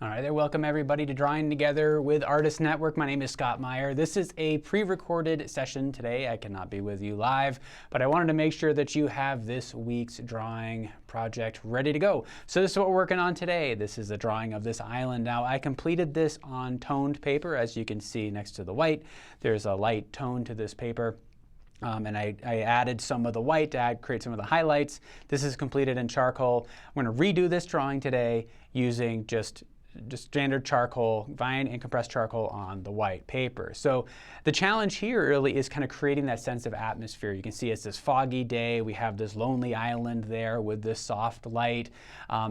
All right there, welcome everybody to Drawing Together with Artist Network. My name is Scott Maier. This is a pre-recorded session today. I cannot be with you live, but I wanted to make sure that you have this week's drawing project ready to go. So this is what we're working on today. This is a drawing of this island. Now I completed this on toned paper. As you can see next to the white, there's a light tone to this paper. And I added some of the white to create some of the highlights. This is completed in charcoal. I'm going to redo this drawing today using just standard charcoal, vine and compressed charcoal on the white paper. So the challenge here really is kind of creating that sense of atmosphere. You can see it's this foggy day. We have this lonely island there with this soft light.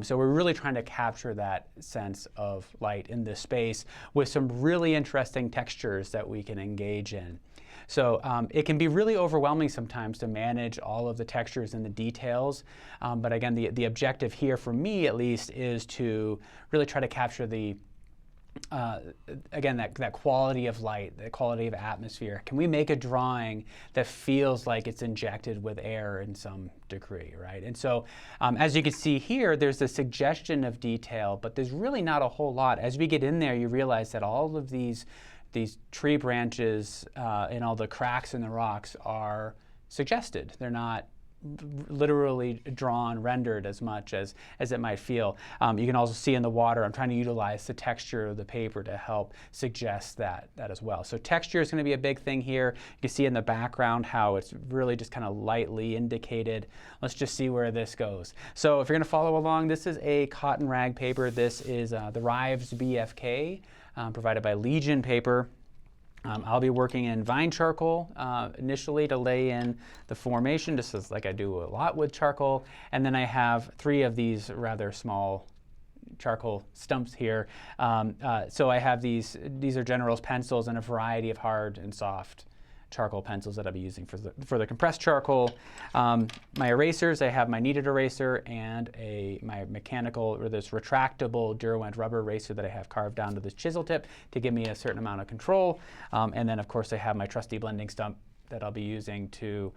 So we're really trying to capture that sense of light in this space with some really interesting textures that we can engage in. So it can be really overwhelming sometimes to manage all of the textures and the details. But again, the objective here for me at least is to really try to capture the, again, that quality of light, the quality of atmosphere. Can we make a drawing that feels like it's injected with air in some degree, right? And so as you can see here, there's a suggestion of detail, but there's really not a whole lot. As we get in there, you realize that all of these tree branches and all the cracks in the rocks are suggested. They're not literally drawn, rendered as much as it might feel. You can also see in the water, I'm trying to utilize the texture of the paper to help suggest that as well. So texture is going to be a big thing here. You can see in the background how it's really just kind of lightly indicated. Let's just see where this goes. So if you're going to follow along, this is a cotton rag paper. This is the Rives BFK. Provided by Legion Paper. I'll be working in vine charcoal initially to lay in the formation, just as like I do a lot with charcoal. And then I have 3 of these rather small charcoal stumps here. So I have these are General's pencils and a variety of hard and soft charcoal pencils that I'll be using for the compressed charcoal. My erasers, I have my kneaded eraser and my mechanical or this retractable Derwent rubber eraser that I have carved down to this chisel tip to give me a certain amount of control. And then of course I have my trusty blending stump that I'll be using to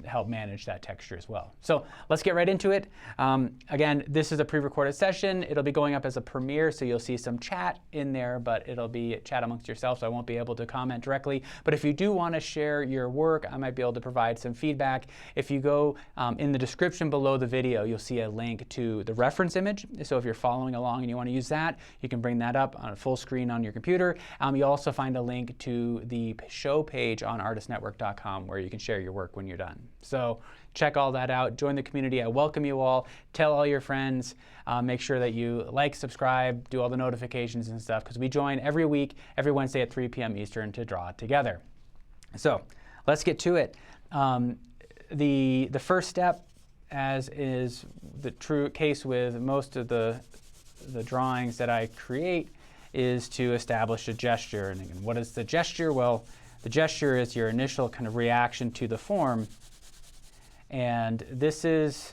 help manage that texture as well. So let's get right into it. Again, this is a pre-recorded session. It'll be going up as a premiere, so you'll see some chat in there, but it'll be chat amongst yourself, so I won't be able to comment directly. But if you do want to share your work, I might be able to provide some feedback. If you go in the description below the video, you'll see a link to the reference image. So if you're following along and you want to use that, you can bring that up on a full screen on your computer. You'll also find a link to the show page on artistnetwork.com where you can share your work when you're done. So check all that out. Join the community. I welcome you all. Tell all your friends. Make sure that you like, subscribe, do all the notifications and stuff, because we join every week, every Wednesday at 3 p.m. Eastern to draw together. So let's get to it. The first step, as is the true case with most of the drawings that I create, is to establish a gesture. And again, what is the gesture? Well, the gesture is your initial kind of reaction to the form, and this is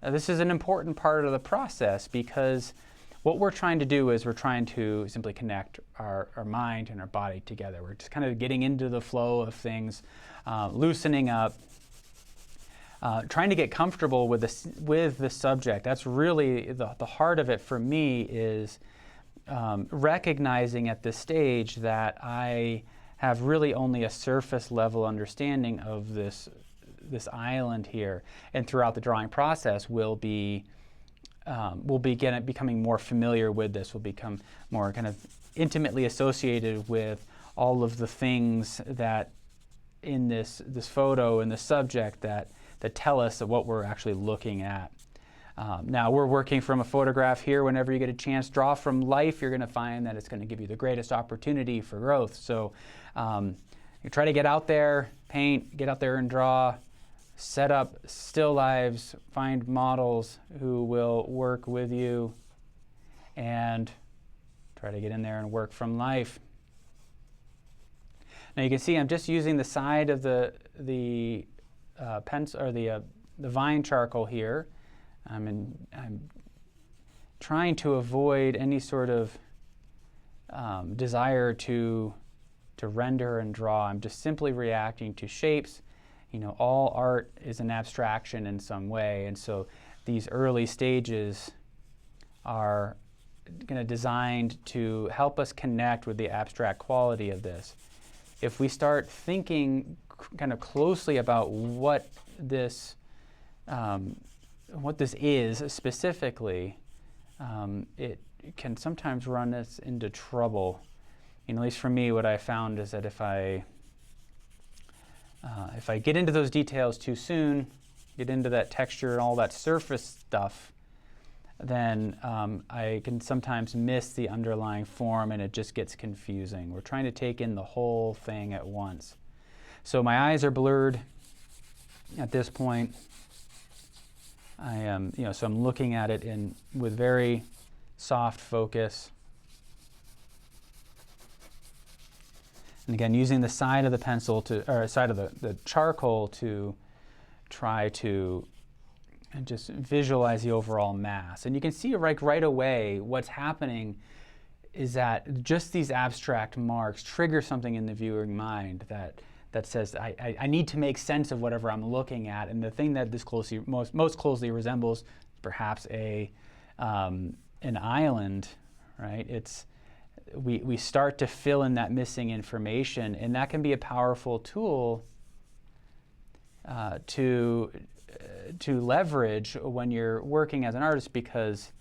an important part of the process, because what we're trying to do is we're trying to simply connect our mind and our body together. We're just kind of getting into the flow of things, loosening up, trying to get comfortable with the subject. That's really the heart of it for me, is recognizing at this stage that I have really only a surface level understanding of this island here, and throughout the drawing process we'll be becoming more familiar with this. We'll become more kind of intimately associated with all of the things that in this photo and the subject that tell us of what we're actually looking at. Now we're working from a photograph here. Whenever you get a chance, draw from life. You're going to find that it's going to give you the greatest opportunity for growth. So you try to get out there, paint, get out there and draw, set up still lives, find models who will work with you, and try to get in there and work from life. Now you can see I'm just using the side of the pencil or the vine charcoal here. I'm trying to avoid any sort of desire to render and draw. I'm just simply reacting to shapes. You know, all art is an abstraction in some way, and so these early stages are kind of designed to help us connect with the abstract quality of this. If we start thinking kind of closely about what this is specifically, it can sometimes run us into trouble. At least for me, what I found is that if I get into those details too soon, get into that texture and all that surface stuff, then I can sometimes miss the underlying form and it just gets confusing. We're trying to take in the whole thing at once. So my eyes are blurred at this point. I am, so I'm looking at it with very soft focus. And again, using the side of the pencil or side of the charcoal to try to just visualize the overall mass. And you can see right away what's happening is that just these abstract marks trigger something in the viewing mind that says, I need to make sense of whatever I'm looking at. And the thing that this most closely resembles perhaps an island, right? We start to fill in that missing information, and that can be a powerful tool to leverage when you're working as an artist, because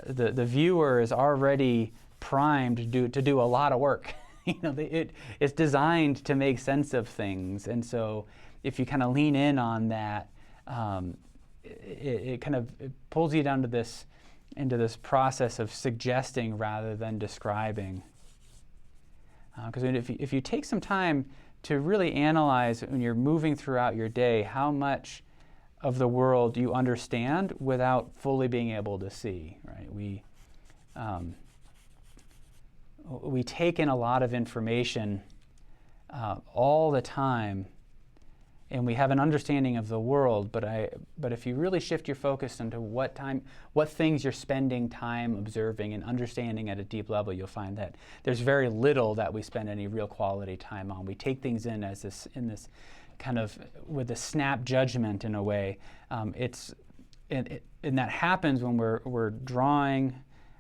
the viewer is already primed to do a lot of work. It's designed to make sense of things, and so if you kind of lean in on that, it pulls you down to into this process of suggesting rather than describing. Because if you take some time to really analyze when you're moving throughout your day how much of the world you understand without fully being able to see, right? We take in a lot of information all the time, and we have an understanding of the world, but if you really shift your focus into what things you're spending time observing and understanding at a deep level, you'll find that there's very little that we spend any real quality time on. We take things in in this kind of with a snap judgment in a way. And that happens when we're drawing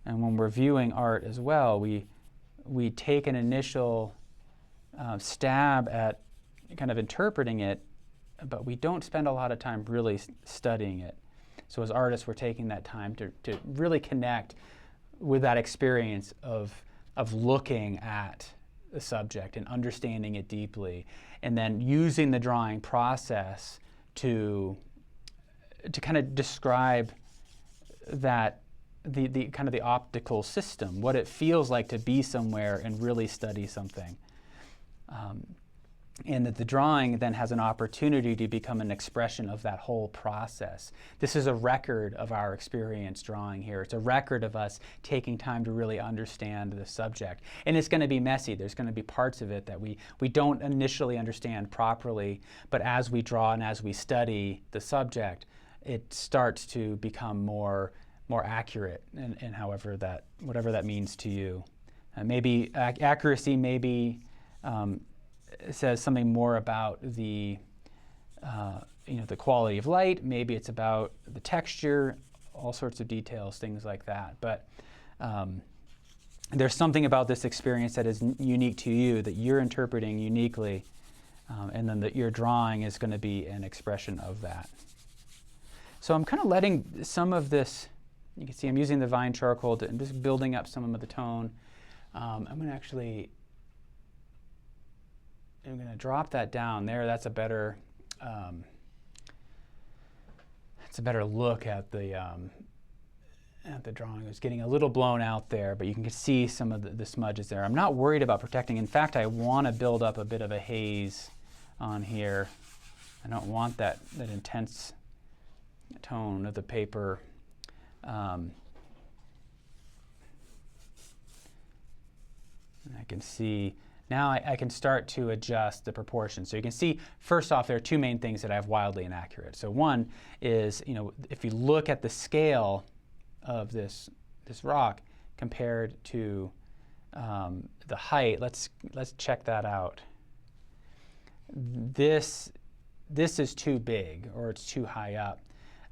and when we're viewing art as well. We take an initial stab at kind of interpreting it, but we don't spend a lot of time really studying it. So as artists, we're taking that time to really connect with that experience of looking at the subject and understanding it deeply, and then using the drawing process to kind of describe that the kind of the optical system, what it feels like to be somewhere and really study something. And that the drawing then has an opportunity to become an expression of that whole process. This is a record of our experience drawing here. It's a record of us taking time to really understand the subject. And it's going to be messy. There's going to be parts of it that we don't initially understand properly, but as we draw and as we study the subject, it starts to become more accurate in whatever that means to you. Maybe accuracy maybe says something more about the quality of light. Maybe it's about the texture, all sorts of details, things like that. But there's something about this experience that is unique to you, that you're interpreting uniquely, and then that your drawing is going to be an expression of that. So I'm kind of letting some of this, you can see I'm using the vine charcoal and just building up some of the tone. I'm going to drop that down there. That's a better look at the drawing. It's getting a little blown out there, but you can see some of the smudges there. I'm not worried about protecting. In fact, I want to build up a bit of a haze on here. I don't want that intense tone of the paper. I can see now I can start to adjust the proportions. So you can see, first off, there are two main things that I have wildly inaccurate. So one is, if you look at the scale of this rock compared to the height, let's check that out. This is too big, or it's too high up.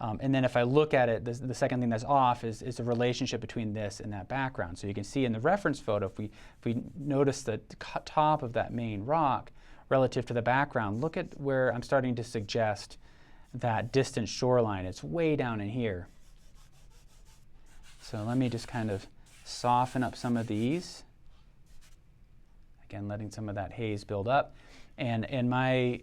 And then if I look at it, the second thing that's off is the relationship between this and that background. So you can see in the reference photo, if we notice the top of that main rock relative to the background, look at where I'm starting to suggest that distant shoreline. It's way down in here. So let me just kind of soften up some of these. Again, letting some of that haze build up. And my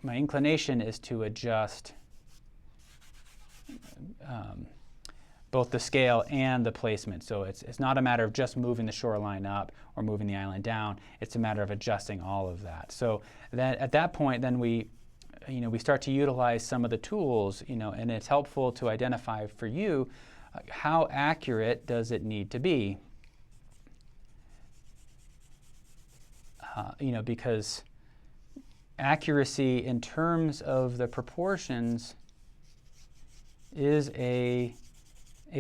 inclination is to adjust both the scale and the placement. So it's not a matter of just moving the shoreline up or moving the island down. It's a matter of adjusting all of that. So that at that point, then we start to utilize some of the tools, and it's helpful to identify for you how accurate does it need to be. Because accuracy in terms of the proportions is a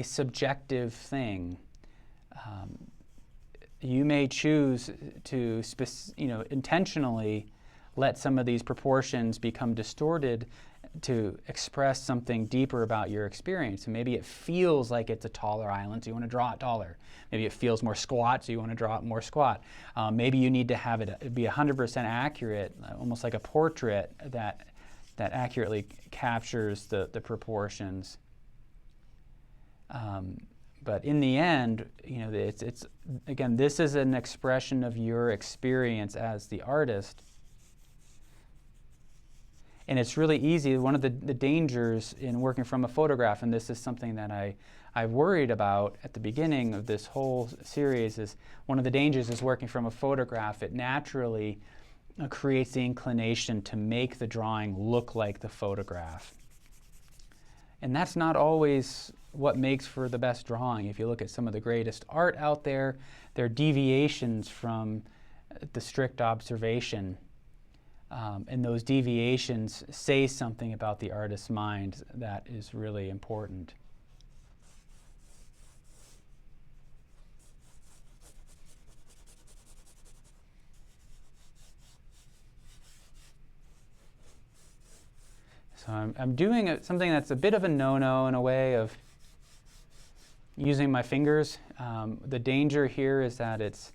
subjective thing. You may choose to intentionally let some of these proportions become distorted to express something deeper about your experience. And maybe it feels like it's a taller island, so you want to draw it taller. Maybe it feels more squat, so you want to draw it more squat. Maybe you need to have it be 100% accurate, almost like a portrait that accurately captures the proportions. But in the end, it's again, this is an expression of your experience as the artist. And it's really easy. One of the dangers in working from a photograph, and this is something that I worried about at the beginning of this whole series, is one of the dangers is working from a photograph. It naturally creates the inclination to make the drawing look like the photograph. And that's not always what makes for the best drawing. If you look at some of the greatest art out there, there are deviations from the strict observation. And those deviations say something about the artist's mind that is really important. So I'm doing something that's a bit of a no-no in a way of using my fingers. The danger here is that it's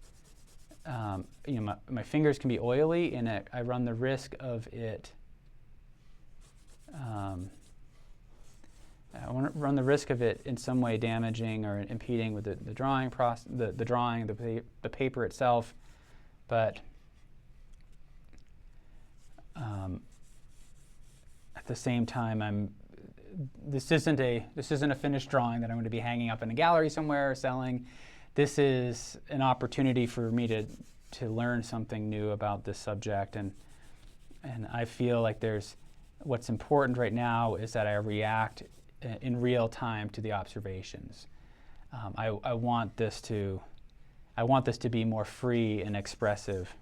my fingers can be oily, and I run the risk of it. I want to run the risk of it in some way damaging or impeding with the drawing process, the drawing, the paper itself. But at the same time, this isn't a finished drawing that I'm going to be hanging up in a gallery somewhere or selling. This is an opportunity for me to learn something new about this subject, and I feel like what's important right now is that I react in real time to the observations. I want this to be more free and expressive,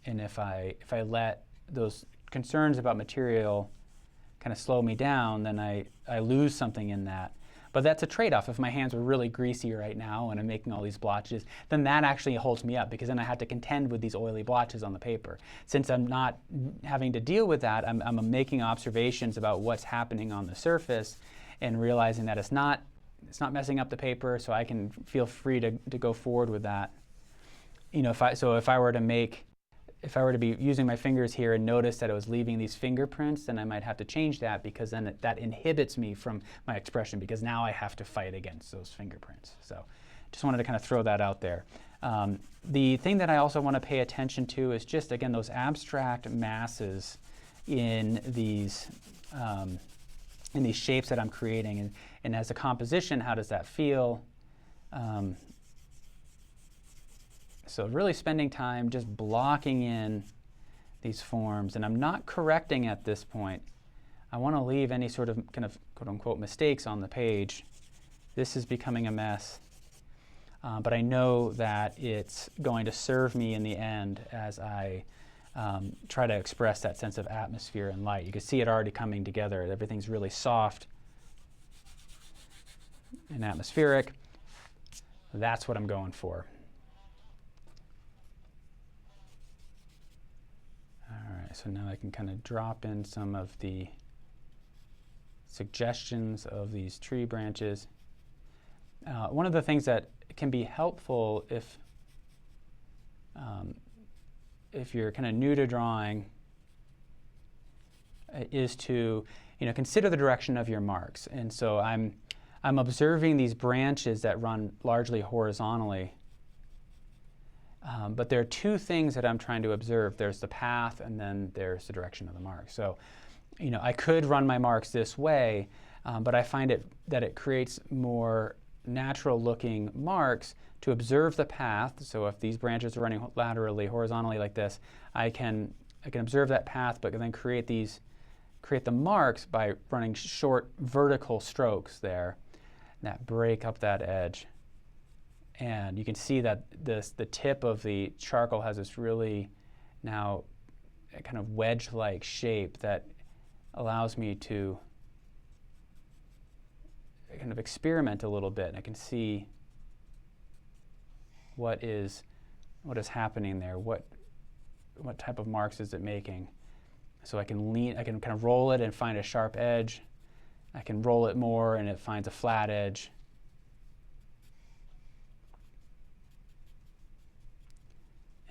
and if I let those concerns about material kind of slow me down, then I lose something in that. But that's a trade-off. If my hands are really greasy right now and I'm making all these blotches, then that actually holds me up, because then I have to contend with these oily blotches on the paper. Since I'm not having to deal with that, I'm making observations about what's happening on the surface and realizing that it's not messing up the paper, so I can feel free to go forward with that. If I were to be using my fingers here and notice that it was leaving these fingerprints, then I might have to change that, because then that inhibits me from my expression, because now I have to fight against those fingerprints. So just wanted to kind of throw that out there. The thing that I also want to pay attention to is just, again, those abstract masses in these shapes that I'm creating. And as a composition, how does that feel? So really spending time just blocking in these forms, and I'm not correcting at this point. I want to leave any sort of kind of quote-unquote mistakes on the page. This is becoming a mess, but I know that it's going to serve me in the end as I try to express that sense of atmosphere and light. You can see it already coming together. Everything's really soft and atmospheric. That's what I'm going for. All right. So now I can kind of drop in some of the suggestions of these tree branches. One of the things that can be helpful if you're kind of new to drawing is to consider the direction of your marks. And so I'm observing these branches that run largely horizontally. But there are two things that I'm trying to observe. There's the path, and then there's the direction of the mark. So, I could run my marks this way, but I find that it creates more natural-looking marks to observe the path. So if these branches are running laterally, horizontally like this, I can observe that path, but then create the marks by running short vertical strokes there that break up that edge. And you can see that the tip of the charcoal has this really now a kind of wedge-like shape that allows me to kind of experiment a little bit. And I can see what is happening there. What type of marks is it making? So I can kind of roll it and find a sharp edge. I can roll it more and it finds a flat edge.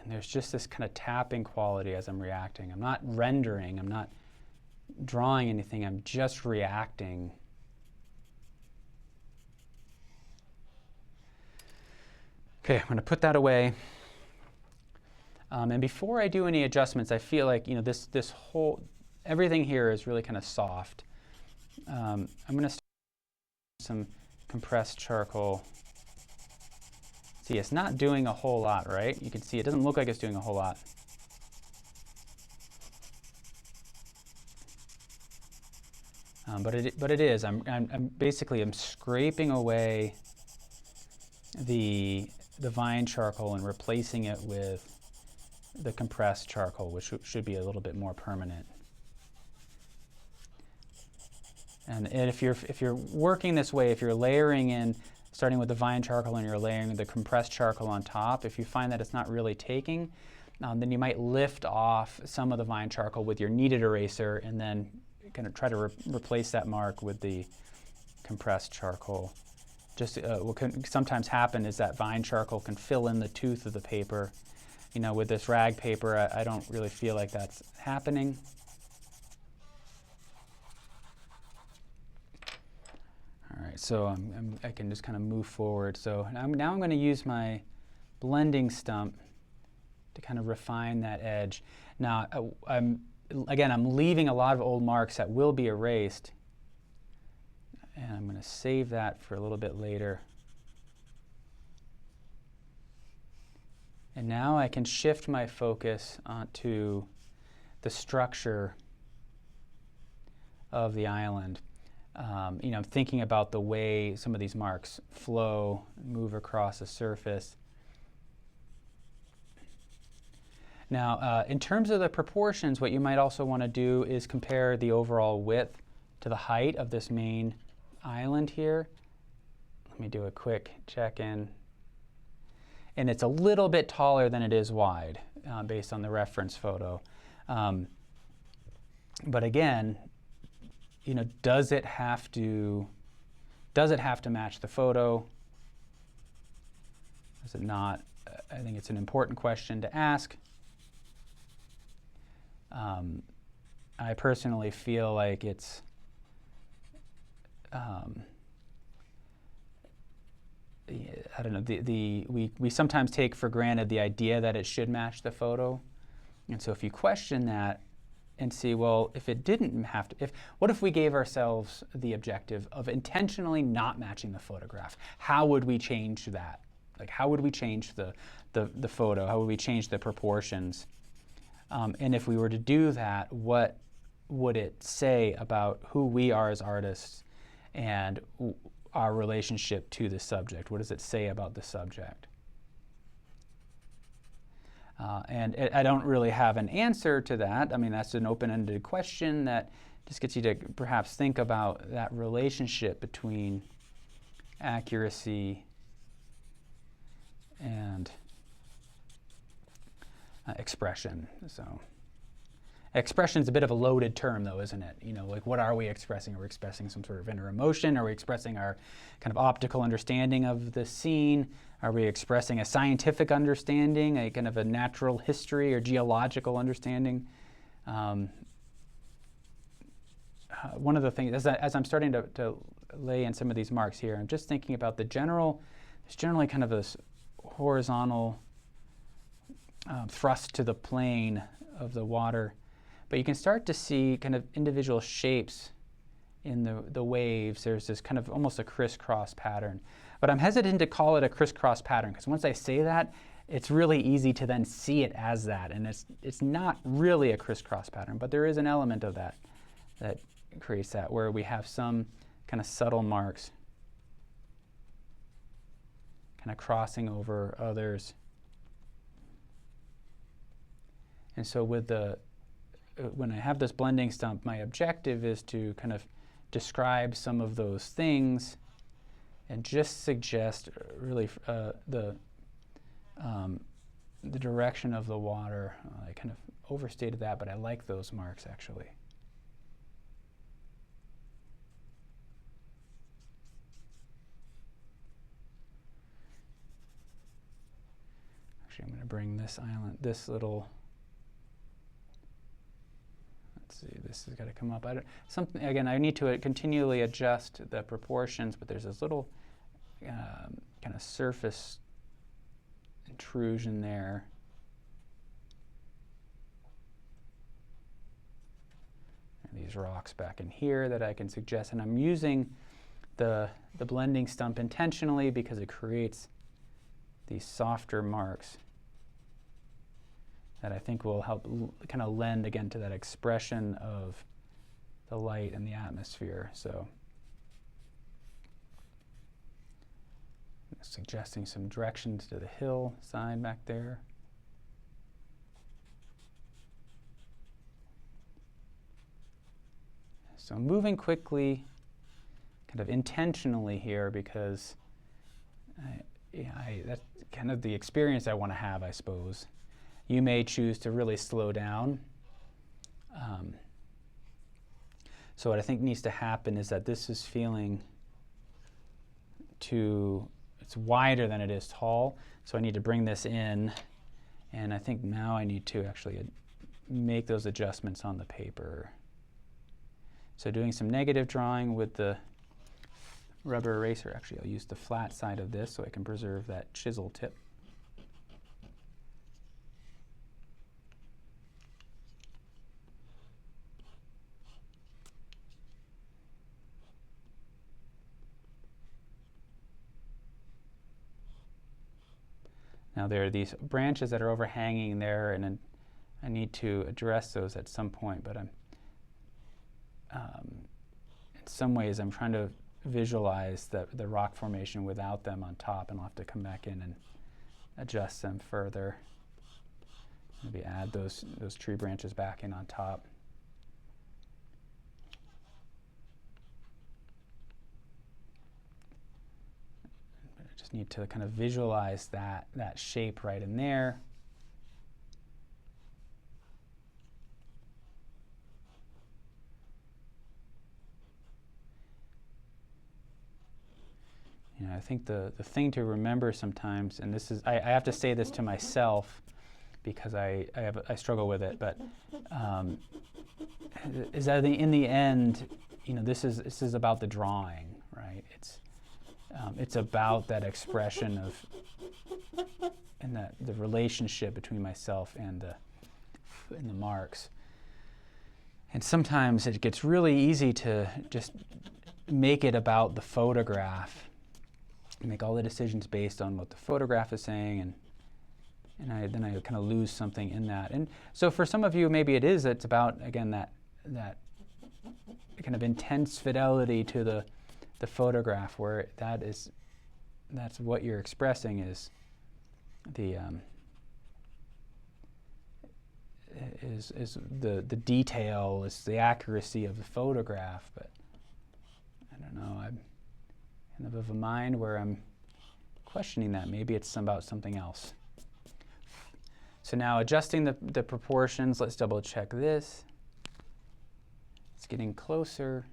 And there's just this kind of tapping quality as I'm reacting. I'm not rendering, I'm not drawing anything, I'm just reacting. Okay, I'm going to put that away. And before I do any adjustments, I feel like this whole everything here is really kind of soft. I'm going to start with some compressed charcoal. See, it's not doing a whole lot, right? You can see it doesn't look like it's doing a whole lot. But it is. I'm basically scraping away the vine charcoal and replacing it with the compressed charcoal, which should be a little bit more permanent. And if you're working this way, if you're layering in, starting with the vine charcoal and you're layering the compressed charcoal on top, if you find that it's not really taking, then you might lift off some of the vine charcoal with your kneaded eraser and then kind of try to replace that mark with the compressed charcoal. Just what can sometimes happen is that vine charcoal can fill in the tooth of the paper. With this rag paper, I don't really feel like that's happening. All right, so I can just kind of move forward. So now I'm going to use my blending stump to kind of refine that edge. Now, I'm leaving a lot of old marks that will be erased. And I'm going to save that for a little bit later. And now I can shift my focus onto the structure of the island. I'm thinking about the way some of these marks flow, move across the surface. Now, in terms of the proportions, what you might also want to do is compare the overall width to the height of this main island here. Let me do a quick check-in. And it's a little bit taller than it is wide, based on the reference photo. But again, does it have to match the photo? Does it not? I think it's an important question to ask. I personally feel like it's I don't know, we sometimes take for granted the idea that it should match the photo. And so if you question that and see, well, if it didn't have to, what if we gave ourselves the objective of intentionally not matching the photograph? How would we change that? Like, how would we change the photo? How would we change the proportions? And if we were to do that, what would it say about who we are as artists and our relationship to the subject? What does it say about the subject? And I don't really have an answer to that. I mean, that's an open-ended question that just gets you to perhaps think about that relationship between accuracy and expression. So, Expression is a bit of a loaded term, though, isn't it? You know, like, what are we expressing? Are we expressing some sort of inner emotion? Are we expressing our kind of optical understanding of the scene? Are we expressing a scientific understanding, a kind of a natural history or geological understanding? One of the things, as I'm starting to lay in some of these marks here, I'm just thinking about there's generally kind of this horizontal thrust to the plane of the water. But you can start to see kind of individual shapes in the waves. There's this kind of almost a crisscross pattern. But I'm hesitant to call it a crisscross pattern, because once I say that, it's really easy to then see it as that. And it's not really a crisscross pattern, but there is an element of that that creates that, where we have some kind of subtle marks kind of crossing over others. And so with when I have this blending stump, my objective is to kind of describe some of those things and just suggest really the direction of the water. I kind of overstated that, but I like those marks actually. Actually, I'm going to bring this island, this little. Let's see, this has got to come up. Again, I need to continually adjust the proportions, but there's this little kind of surface intrusion there. And these rocks back in here that I can suggest, and I'm using the blending stump intentionally because it creates these softer marks that I think will help kind of lend again to that expression of the light and the atmosphere. So suggesting some directions to the hill side back there. So moving quickly, kind of intentionally here, because that's kind of the experience I want to have, I suppose. You may choose to really slow down. So what I think needs to happen is that this is feeling it's wider than it is tall. So I need to bring this in. And I think now I need to actually make those adjustments on the paper. So doing some negative drawing with the rubber eraser. Actually, I'll use the flat side of this so I can preserve that chisel tip. Now there are these branches that are overhanging there, and I need to address those at some point, but in some ways I'm trying to visualize the rock formation without them on top, and I'll have to come back in and adjust them further. Maybe add those tree branches back in on top. I just need to kind of visualize that shape right in there. You know, I think the thing to remember sometimes, and this is, I have to say this to myself because I struggle with it, but is that in the end, you know, this is about the drawing, right? It's about that expression of, and the relationship between myself and the marks. And sometimes it gets really easy to just make it about the photograph, make all the decisions based on what the photograph is saying, and then I kind of lose something in that. And so for some of you, maybe it's about, again, that kind of intense fidelity to the photograph, where that's what you're expressing is the detail, is the accuracy of the photograph. But I don't know, I'm kind of a mind where I'm questioning that. Maybe it's about something else. So now adjusting the proportions, let's double check this. It's getting closer.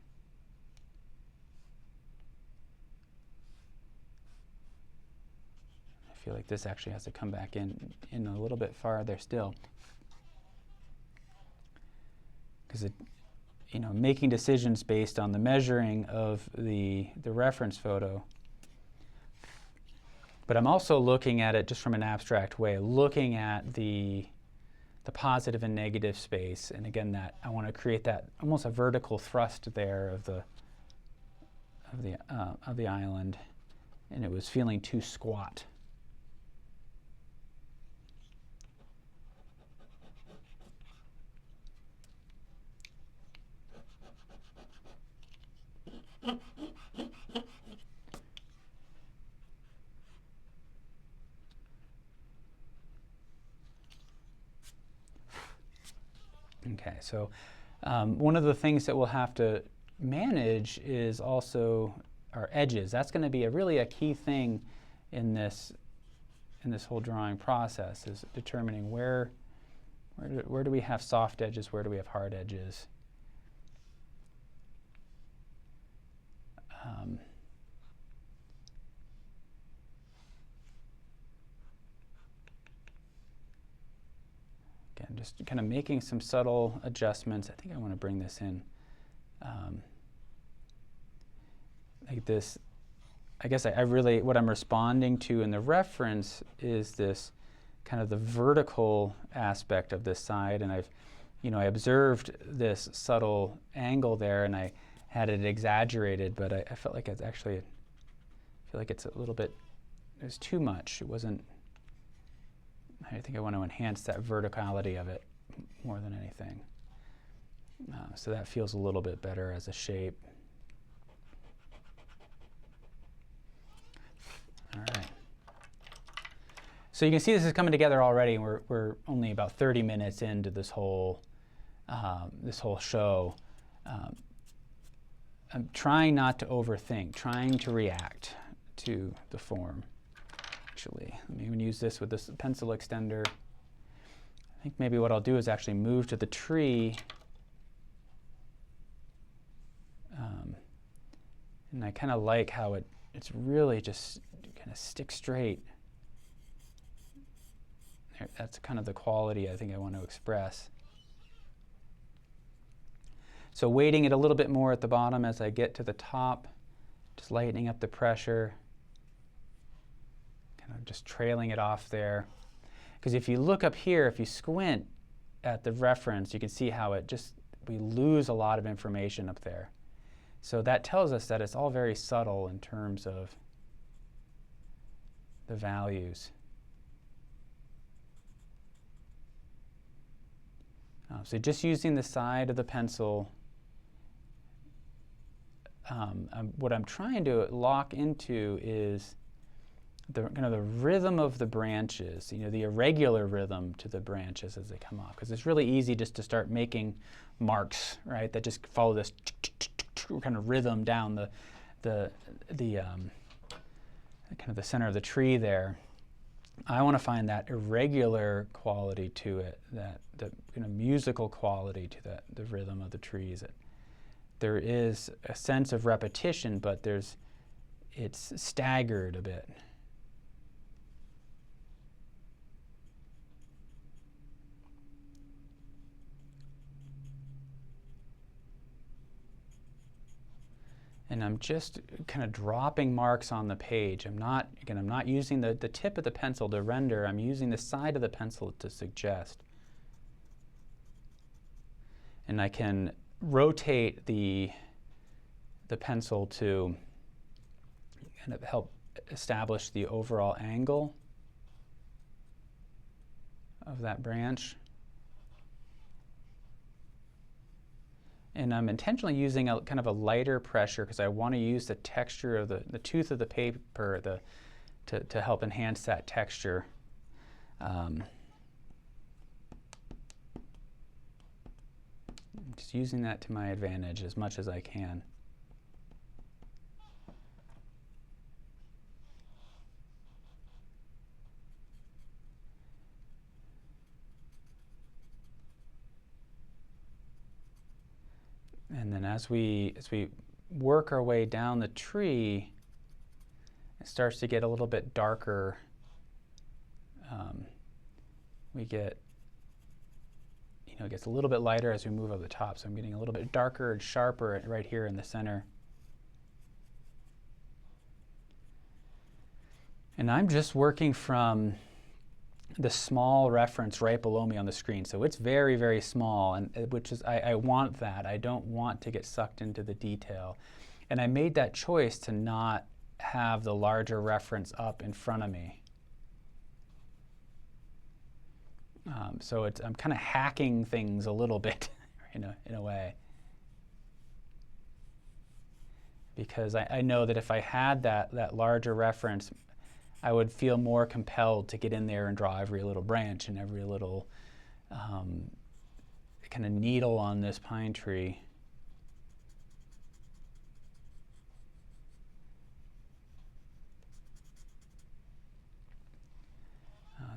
I feel like this actually has to come back in a little bit farther still. Because making decisions based on the measuring of the reference photo. But I'm also looking at it just from an abstract way, looking at the positive and negative space. And again, that I want to create that almost a vertical thrust there of the island, and it was feeling too squat. Okay, so one of the things that we'll have to manage is also our edges. That's going to be really a key thing in this whole drawing process, is determining where do we have soft edges, where do we have hard edges. Again, just kind of making some subtle adjustments. I think I want to bring this in like this. I guess I really, what I'm responding to in the reference is this kind of the vertical aspect of this side, and I observed this subtle angle there, and I had it exaggerated, but I felt like it's actually, I feel like it's a little bit, it was too much. It wasn't, I think I want to enhance that verticality of it more than anything. So that feels a little bit better as a shape. All right. So you can see this is coming together already, and we're only about 30 minutes into this whole show. I'm trying not to overthink, trying to react to the form. Actually, let me even use this with this pencil extender. I think maybe what I'll do is actually move to the tree. And I kind of like how it's really just kind of stick straight. That's kind of the quality I think I want to express. So weighting it a little bit more at the bottom as I get to the top, just lightening up the pressure, kind of just trailing it off there. Because if you look up here, if you squint at the reference, you can see how we lose a lot of information up there. So that tells us that it's all very subtle in terms of the values. So just using the side of the pencil, what I'm trying to lock into is the kind of the rhythm of the branches, the irregular rhythm to the branches as they come off. Because it's really easy just to start making marks, right, that just follow this kind of rhythm down the kind of the center of the tree there. I want to find that irregular quality to it, that the kind of musical quality to the rhythm of the trees. There is a sense of repetition, but it's staggered a bit. And I'm just kind of dropping marks on the page. I'm not using the tip of the pencil to render. I'm using the side of the pencil to suggest. And I can rotate the pencil to kind of help establish the overall angle of that branch. And I'm intentionally using a kind of a lighter pressure because I want to use the texture of the tooth of the paper to help enhance that texture. Just using that to my advantage as much as I can. And then as we work our way down the tree, it starts to get a little bit darker. We get, it gets a little bit lighter as we move up the top. So I'm getting a little bit darker and sharper right here in the center. And I'm just working from the small reference right below me on the screen. So it's very, very small, and which is, I want that. I don't want to get sucked into the detail. And I made that choice to not have the larger reference up in front of me. So I'm kind of hacking things a little bit in a way. Because I know that if I had that larger reference, I would feel more compelled to get in there and draw every little branch and every little kind of needle on this pine tree.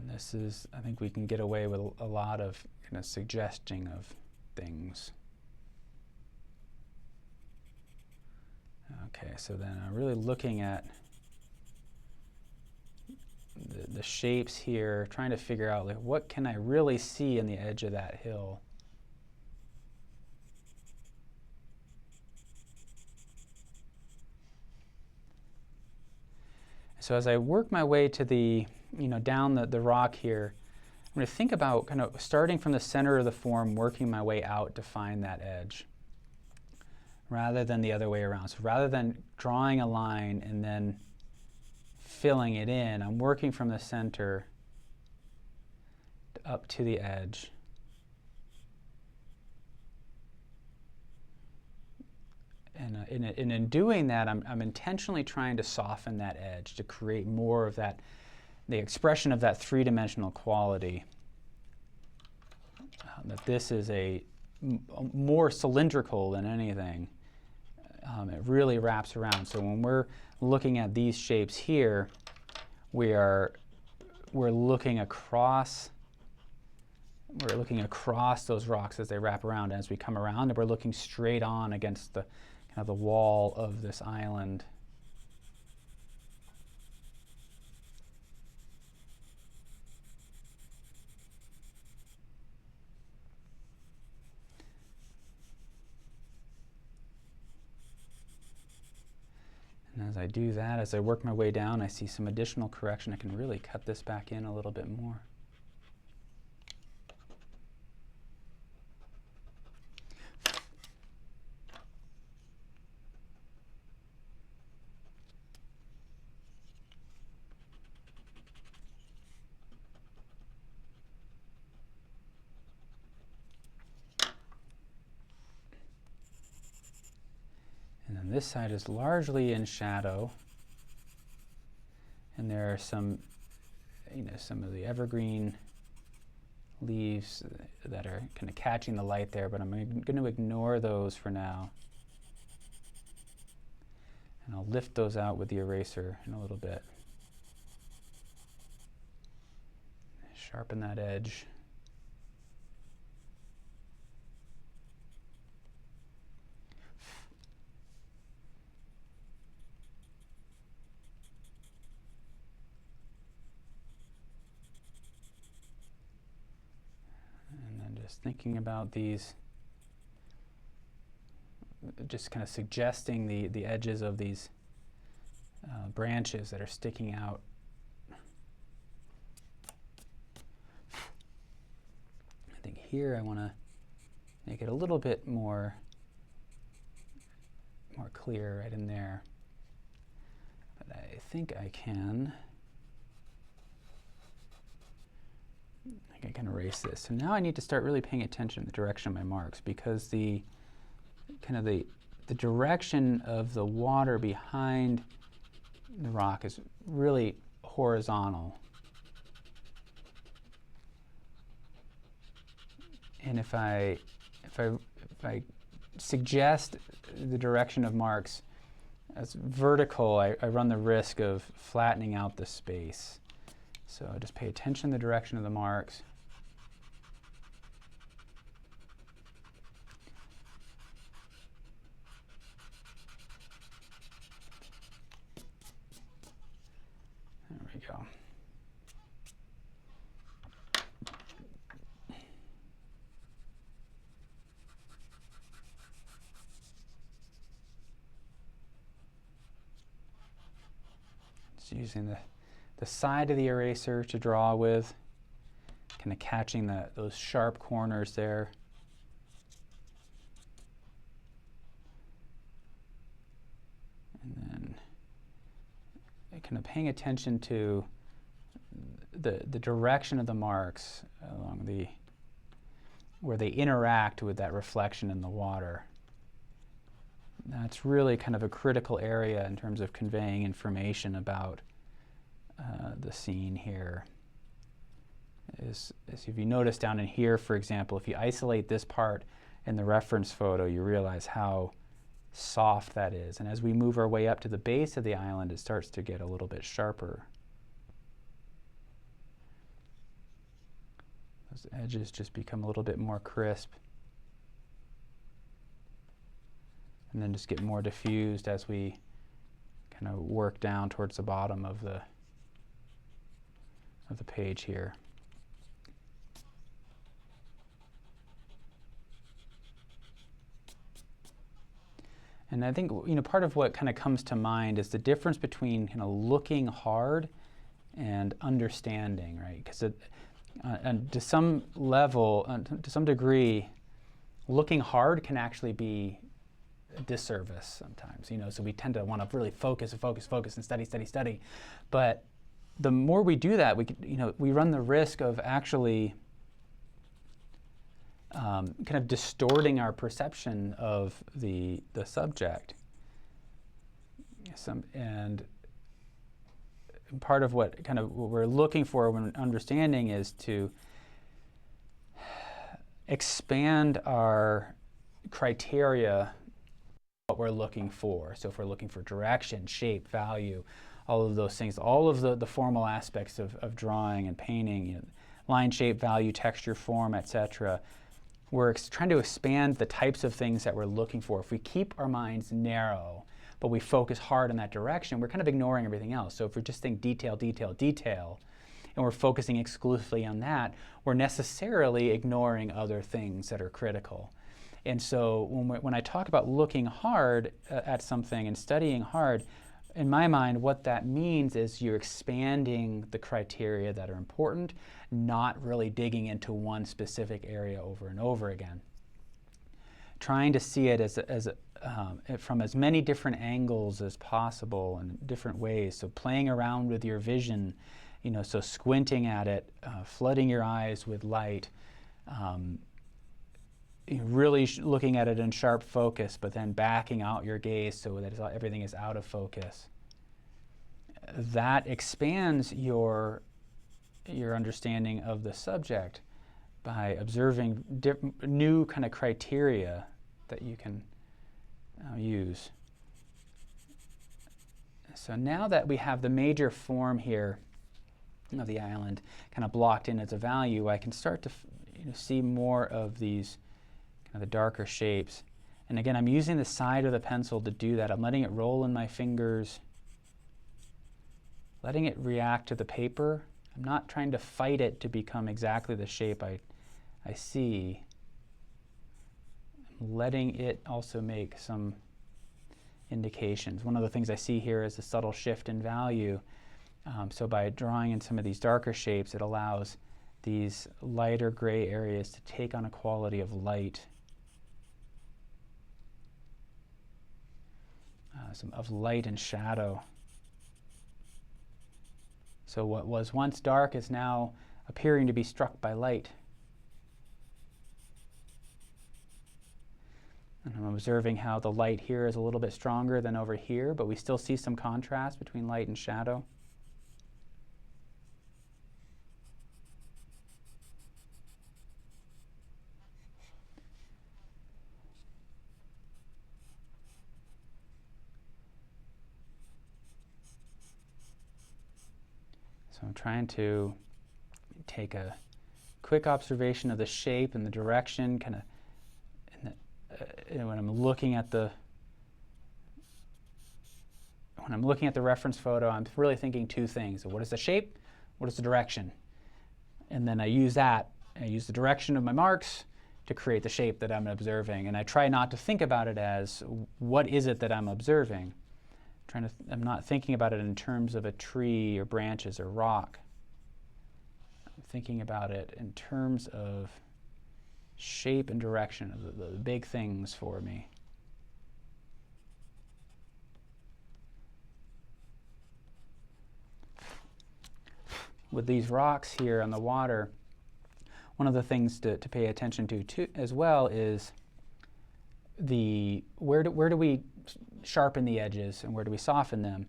This is, I think we can get away with a lot of kind of suggesting of things. Okay, so then I'm really looking at the shapes here, trying to figure out like what can I really see in the edge of that hill. So as I work my way to the, down the rock here, I'm going to think about kind of starting from the center of the form, working my way out to find that edge, rather than the other way around. So rather than drawing a line and then filling it in, I'm working from the center up to the edge. And in doing that, I'm intentionally trying to soften that edge to create more of that, the expression of that three-dimensional quality. That this is a more cylindrical than anything. It really wraps around. So when we're looking at these shapes here, we're looking across. We're looking across those rocks as they wrap around. As we come around, and we're looking straight on against the kind of the wall of this island. And as I do that, as I work my way down, I see some additional correction. I can really cut this back in a little bit more. And then this side is largely in shadow. And there are some, some of the evergreen leaves that are kind of catching the light there, but I'm going to ignore those for now. And I'll lift those out with the eraser in a little bit. Sharpen that edge. Just thinking about these, just kind of suggesting the edges of these branches that are sticking out. I think here I want to make it a little bit more clear right in there. But I think I can. I can erase this. So now I need to start really paying attention to the direction of my marks, because the direction of the water behind the rock is really horizontal. And if I suggest the direction of marks as vertical, I run the risk of flattening out the space. So just pay attention to the direction of the marks. using the side of the eraser to draw with, kind of catching those sharp corners there. And then kind of paying attention to the direction of the marks along where they interact with that reflection in the water. That's really kind of a critical area in terms of conveying information about the scene here. As if you notice down in here, for example, if you isolate this part in the reference photo, you realize how soft that is. And as we move our way up to the base of the island, it starts to get a little bit sharper. Those edges just become a little bit more crisp. And then just get more diffused as we kind of work down towards the bottom of the page here. And I think, you know, part of what kind of comes to mind is the difference between kind of looking hard and understanding, right? Because and to some level, to some degree, looking hard can actually be a disservice sometimes, you know, so we tend to want to really focus and study. But the more we do that, we run the risk of actually kind of distorting our perception of the subject. And part of what we're looking for when understanding is to expand our criteria, what we're looking for. So if we're looking for direction, shape, value, all of those things, all of the formal aspects of drawing and painting, you know, line, shape, value, texture, form, etc., we're trying to expand the types of things that we're looking for. If we keep our minds narrow, but we focus hard in that direction, we're kind of ignoring everything else. So if we just think detail, and we're focusing exclusively on that, we're necessarily ignoring other things that are critical. And so when I talk about looking hard at something and studying hard, in my mind, what that means is you're expanding the criteria that are important, not really digging into one specific area over and over again. Trying to see it from as many different angles as possible in different ways. So playing around with your vision, you know, so squinting at it, flooding your eyes with light, really looking at it in sharp focus, but then backing out your gaze so that everything is out of focus. That expands your understanding of the subject by observing new kind of criteria that you can use. So now that we have the major form here of the island kind of blocked in as a value, I can start to see more of these the darker shapes. And again, I'm using the side of the pencil to do that. I'm letting it roll in my fingers, letting it react to the paper. I'm not trying to fight it to become exactly the shape I see. I'm letting it also make some indications. One of the things I see here is a subtle shift in value. So by drawing in some of these darker shapes, it allows these lighter gray areas to take on a quality of light. Of light and shadow. So what was once dark is now appearing to be struck by light. And I'm observing how the light here is a little bit stronger than over here, but we still see some contrast between light and shadow. So I'm trying to take a quick observation of the shape and the direction, kind of when I'm looking at the reference photo, I'm really thinking two things. So what is the shape? What is the direction? And then I use the direction of my marks to create the shape that I'm observing. And I try not to think about it as what is it that I'm observing. I'm not thinking about it in terms of a tree or branches or rock. I'm thinking about it in terms of shape and direction of the big things for me. With these rocks here on the water, one of the things to pay attention to as well is where do we sharpen the edges and where do we soften them?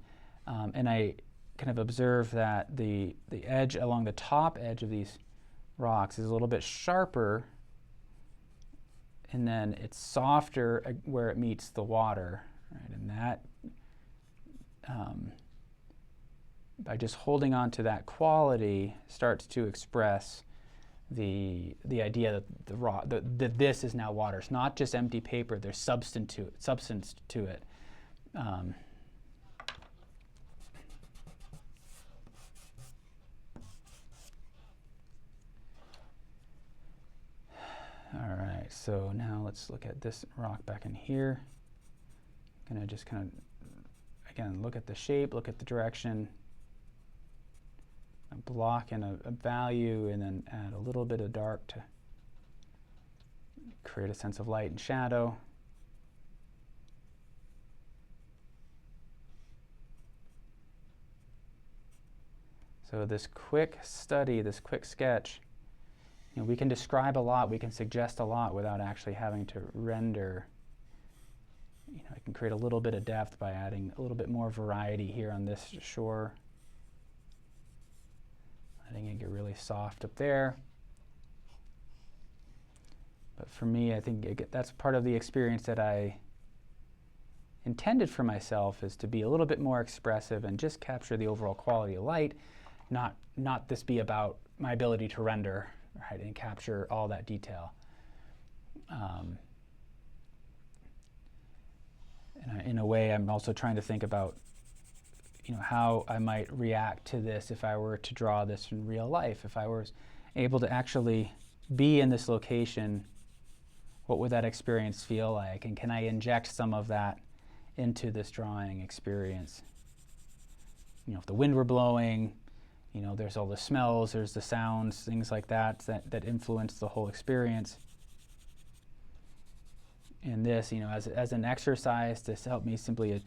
And I kind of observe that the edge along the top edge of these rocks is a little bit sharper, and then it's softer where it meets the water, right? And that, by just holding on to that quality, starts to express the idea that this is now water. It's not just empty paper. There's substance to it. All right, so now let's look at this rock back in here. I'm gonna just kind of, again, look at the shape, look at the direction, block in a value, and then add a little bit of dark to create a sense of light and shadow. So this quick study, this quick sketch, we can describe a lot, we can suggest a lot without actually having to render. I can create a little bit of depth by adding a little bit more variety here on this shore. Letting it get really soft up there. But for me, I think that's part of the experience that I intended for myself, is to be a little bit more expressive and just capture the overall quality of light, not this be about my ability to render, right, and capture all that detail. And in a way, I'm also trying to think about how I might react to this if I were to draw this in real life. If I was able to actually be in this location, what would that experience feel like? And can I inject some of that into this drawing experience? If the wind were blowing, there's all the smells, there's the sounds, things like that influence the whole experience. And this, as an exercise to help me simply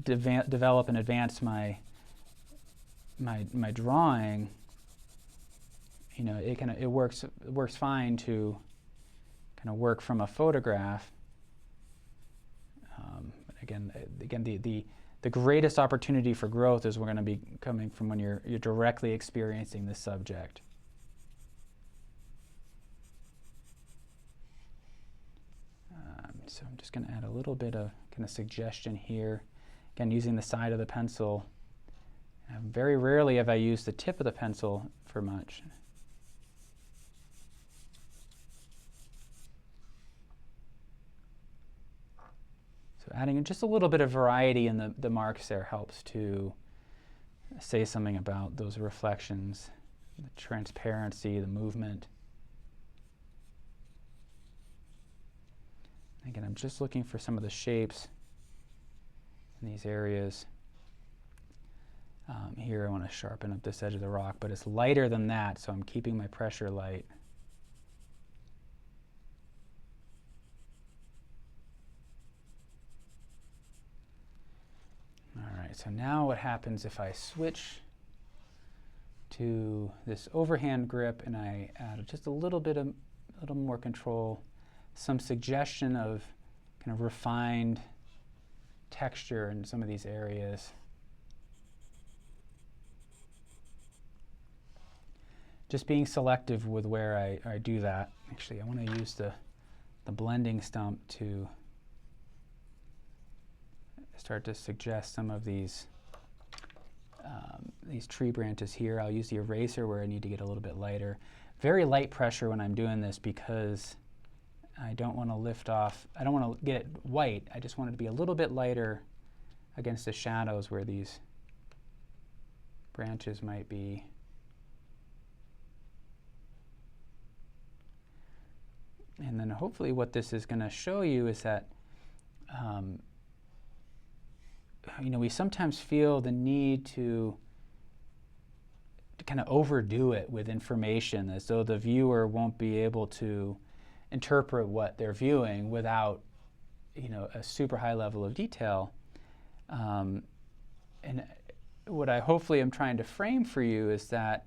develop and advance my drawing, it works fine to kind of work from a photograph. Again, the greatest opportunity for growth is we're going to be coming from when you're directly experiencing the subject. So I'm just going to add a little bit of kind of suggestion here. Again, using the side of the pencil. Very rarely have I used the tip of the pencil for much. So adding just a little bit of variety in the marks there helps to say something about those reflections, the transparency, the movement. Again, I'm just looking for some of the shapes in these areas. Here I want to sharpen up this edge of the rock, but it's lighter than that, so I'm keeping my pressure light. All right, so now what happens if I switch to this overhand grip and I add just a little more control, some suggestion of kind of refined texture in some of these areas. Just being selective with where I do that. Actually, I want to use the blending stump to start to suggest some of these tree branches here. I'll use the eraser where I need to get a little bit lighter. Very light pressure when I'm doing this because I don't want to lift off. I don't want to get it white. I just want it to be a little bit lighter against the shadows where these branches might be. And then hopefully what this is going to show you is that we sometimes feel the need to kind of overdo it with information, as though the viewer won't be able to interpret what they're viewing without, a super high level of detail. And what I hopefully am trying to frame for you is that,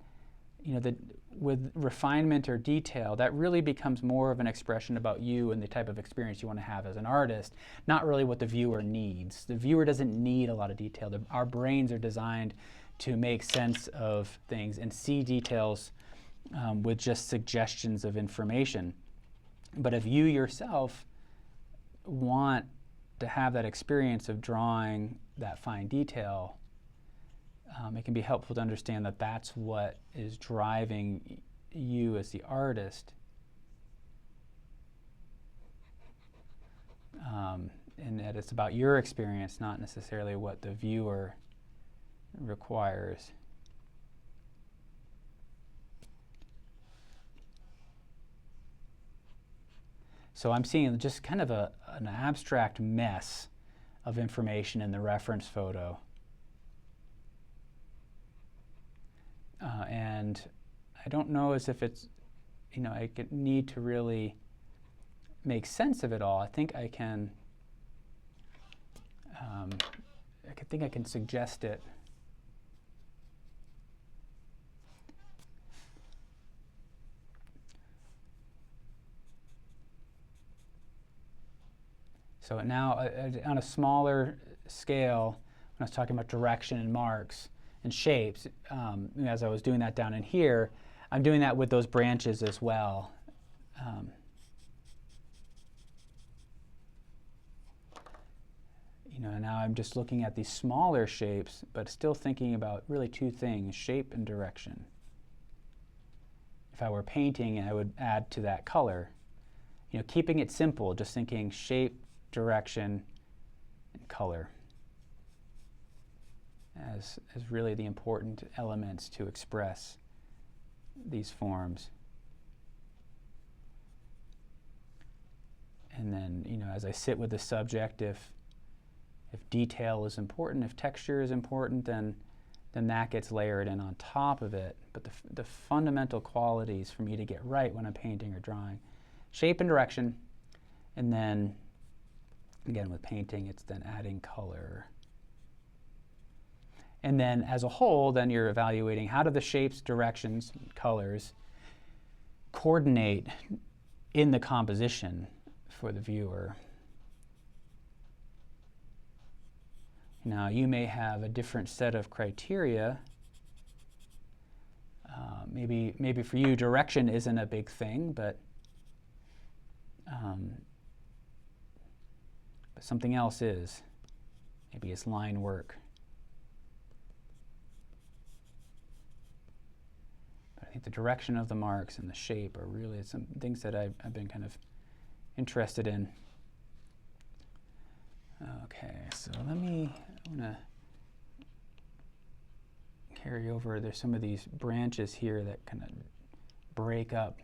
that with refinement or detail, that really becomes more of an expression about you and the type of experience you want to have as an artist, not really what the viewer needs. The viewer doesn't need a lot of detail. Our brains are designed to make sense of things and see details with just suggestions of information. But if you yourself want to have that experience of drawing that fine detail, it can be helpful to understand that that's what is driving you as the artist. And that it's about your experience, not necessarily what the viewer requires. So I'm seeing just kind of an abstract mess of information in the reference photo. And I don't know as if it's, I need to really make sense of it all. I think I can, I can suggest it. So now, on a smaller scale, when I was talking about direction and marks and shapes, as I was doing that down in here, I'm doing that with those branches as well. Now I'm just looking at these smaller shapes, but still thinking about really two things, shape and direction. If I were painting, I would add to that color. Keeping it simple, just thinking shape, direction, and color as really the important elements to express these forms. And then, as I sit with the subject, if detail is important, if texture is important, then that gets layered in on top of it. But the fundamental qualities for me to get right when I'm painting or drawing, shape and direction, and then again with painting, it's then adding color. And then as a whole, then you're evaluating how do the shapes, directions, colors coordinate in the composition for the viewer. Now, you may have a different set of criteria. Maybe for you, direction isn't a big thing, but something else is. Maybe it's line work. But I think the direction of the marks and the shape are really some things that I've been kind of interested in. Okay, so I'm going to carry over. There's some of these branches here that kind of break up.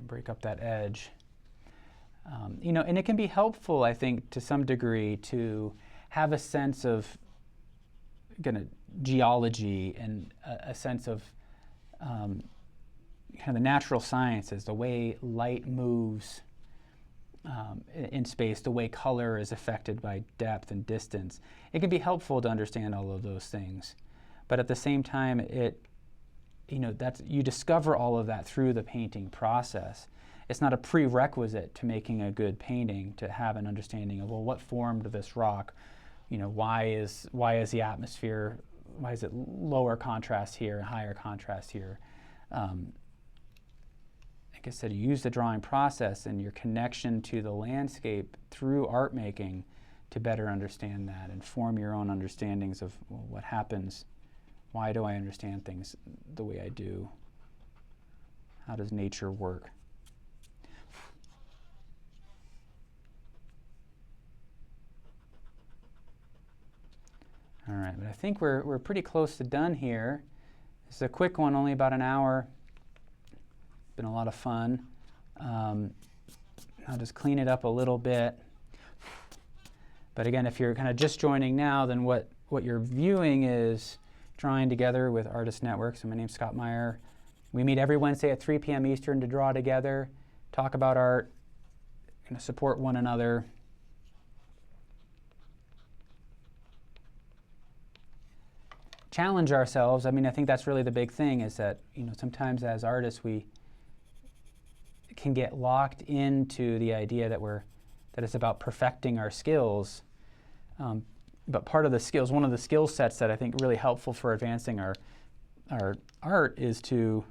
Break up that edge. And it can be helpful, I think, to some degree to have a sense of geology and a sense of kind of the natural sciences, the way light moves in space, the way color is affected by depth and distance. It can be helpful to understand all of those things. But at the same time, you discover all of that through the painting process. It's not a prerequisite to making a good painting to have an understanding of, well, what formed this rock? Why is the atmosphere, why is it lower contrast here, higher contrast here? Like I said, you use the drawing process and your connection to the landscape through art making to better understand that and form your own understandings of, well, what happens. Why do I understand things the way I do? How does nature work? All right, but I think we're pretty close to done here. This is a quick one, only about an hour. Been a lot of fun. I'll just clean it up a little bit. But again, if you're kind of just joining now, then what you're viewing is Drawing Together with Artist Network. So my name's Scott Maier. We meet every Wednesday at 3 p.m. Eastern to draw together, talk about art, kind of support one another. Challenge ourselves. I mean, I think that's really the big thing, is that, sometimes as artists we can get locked into the idea that it's about perfecting our skills. But part of the skills, one of the skill sets that I think really helpful for advancing our art is to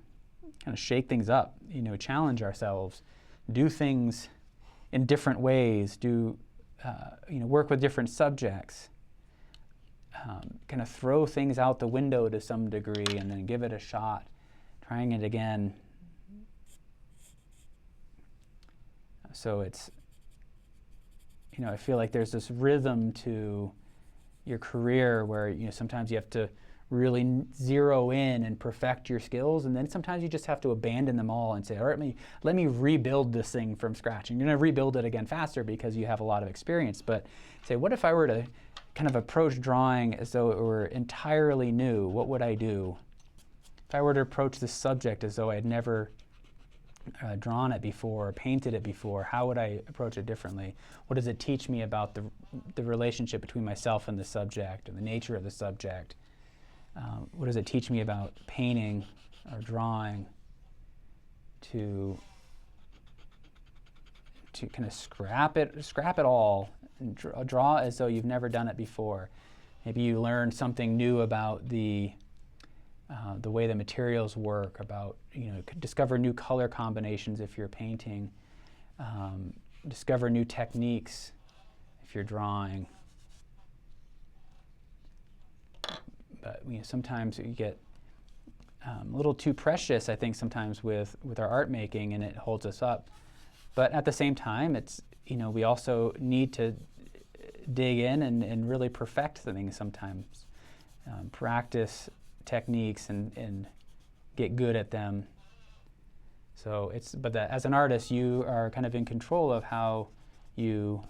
kind of shake things up, challenge ourselves, do things in different ways, work with different subjects, kind of throw things out the window to some degree and then give it a shot, trying it again. So it's, I feel like there's this rhythm to your career where, sometimes you have to really zero in and perfect your skills, and then sometimes you just have to abandon them all and say, all right, let me rebuild this thing from scratch. And you're going to rebuild it again faster because you have a lot of experience. But say, what if I were to kind of approach drawing as though it were entirely new? What would I do? If I were to approach this subject as though I had never drawn it before, painted it before, how would I approach it differently? What does it teach me about the relationship between myself and the subject, and the nature of the subject? What does it teach me about painting or drawing to kind of scrap it all and draw as though you've never done it before? Maybe you learn something new about the way the materials work, about, discover new color combinations if you're painting, discover new techniques if you're drawing. But sometimes you get a little too precious, I think, sometimes with our art making, and it holds us up. But at the same time, it's, we also need to dig in and really perfect things sometimes. Practice techniques and get good at them. So as an artist, you are kind of in control of how you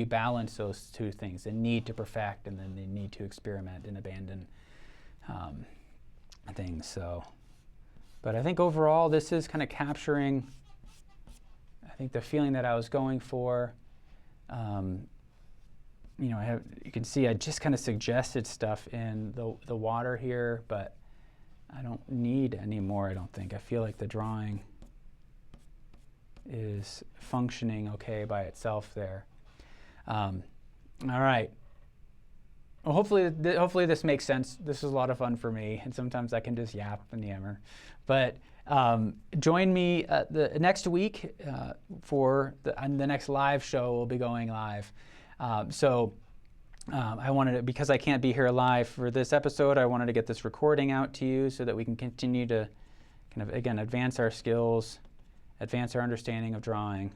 balance those two things, the need to perfect and then the need to experiment and abandon things. So, but I think overall this is kind of capturing, I think, the feeling that I was going for. You can see I just kind of suggested stuff in the water here, but I don't need any more, I don't think. I feel like the drawing is functioning okay by itself there. All right. Well, hopefully this makes sense. This is a lot of fun for me, and sometimes I can just yap and yammer. But join me the next week for the next live show. We'll be going live. I wanted to, because I can't be here live for this episode, I wanted to get this recording out to you so that we can continue to kind of, again, advance our skills, advance our understanding of drawing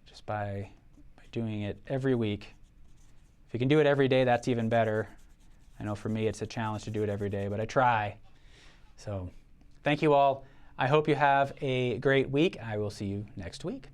just by doing it every week. If you can do it every day, that's even better. I know for me it's a challenge to do it every day, but I try. So thank you all. I hope you have a great week. I will see you next week.